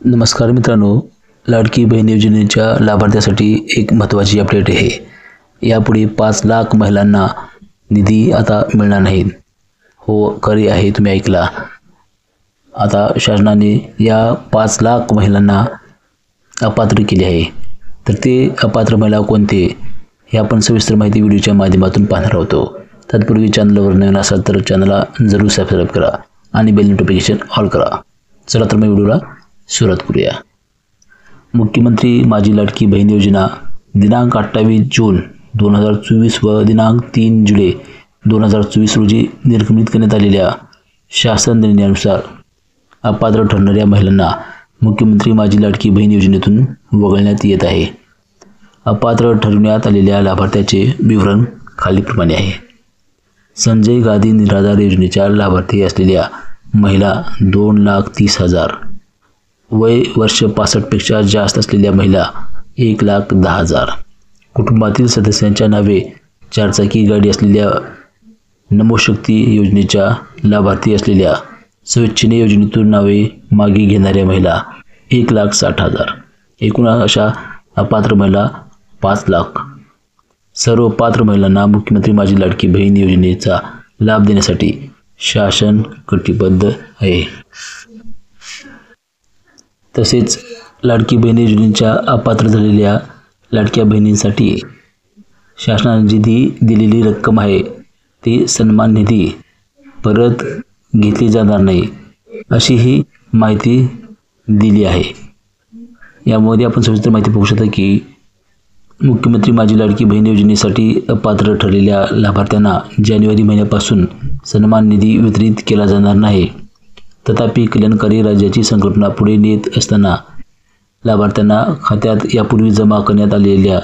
नमस्कार मित्रांनो, लाडकी बहीण योजनेच्या लाभार्थ्यासाठी एक महत्त्वाची अपडेट आहे। यापुढे 5 लाख महिलांना निधी आता मिळणार नाही। हो, खरे आहे, तुम्ही ऐकला। आता शासनाने या 5 लाख महिलांना अपात्र केले आहे। तर ते अपात्र महिला कोणते हे आपण सविस्तर माहिती व्हिडिओच्या माध्यमातून पाहणार आहोत। तत्पूर्वी चॅनलवर नवीन असाल तर चॅनलला जरूर सबस्क्राइब करा आणि बेल नोटिफिकेशन ऑल करा। चला तर मग व्हिडिओला सुरुवात करूया। मुख्यमंत्री माझी लाडकी बहीण योजना दिनांक 28 जून 2024 व दिनांक 3 जुलै 2024 रोजी निर्गमित करण्यात आलेल्या शासन निर्णयानुसार अपात्र ठरणाऱ्या महिलांना मुख्यमंत्री माझी लाडकी बहीण योजनेतून वगळण्यात येत आहे। अपात्र ठरवण्यात आलेल्या लाभार्थ्याचे विवरण खालीलप्रमाणे आहे। संजय गांधी निराधार योजनेच्या लाभार्थी असलेल्या महिला 2,30,000, वय वर्ष 65 पेक्षा जास्त असलेल्या महिला 1,10,000, कुटुंबातील सदस्यांच्या नावे 4 चाकी गाडी असलेल्या नमोशक्ती योजनेच्या लाभार्थी असलेल्या स्वेच्छेने योजनेतून नावे मागे घेणाऱ्या महिला 1,60,000, एकूण अशा अपात्र महिला 5 लाख। सर्व पात्र महिलांना मुख्यमंत्री माझी लाडकी बहीण योजनेचा लाभ देण्यासाठी शासन कटिबद्ध आहे। तसेच लाडकी बहीण योजनेच्या अपात्र झालेल्या लाडक्या बहिणींसाठी शासनाने जी दिलेली रक्कम आहे ती सन्मान निधी परत घेतली जाणार नाही, अशी ही माहिती दिली आहे। यामध्ये आपण सविस्तर माहिती पाहू शकता की मुख्यमंत्री माझी लाडकी बहीण योजनेसाठी अपात्र ठरलेल्या लाभार्थ्यांना जानेवारी महिन्यापासून सन्मान निधी वितरित केला जाणार नाही। तथापि कल्याणकारी राज्याची संकल्पना पुढे नेत असताना लाभार्थ्यांना खात्यात यापूर्वी जमा करण्यात आलेल्या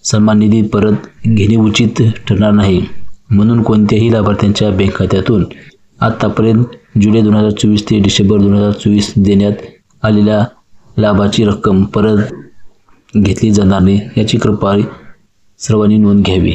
सन्मान निधी परत घेणे उचित ठरणार नाही, म्हणून कोणत्याही लाभार्थ्यांच्या बँक खात्यातून आतापर्यंत जुलै 2024 ते डिसेंबर 2024 देण्यात आलेल्या लाभाची रक्कम परत घेतली जाणार नाही, याची कृपया सर्वांनी नोंद घ्यावी।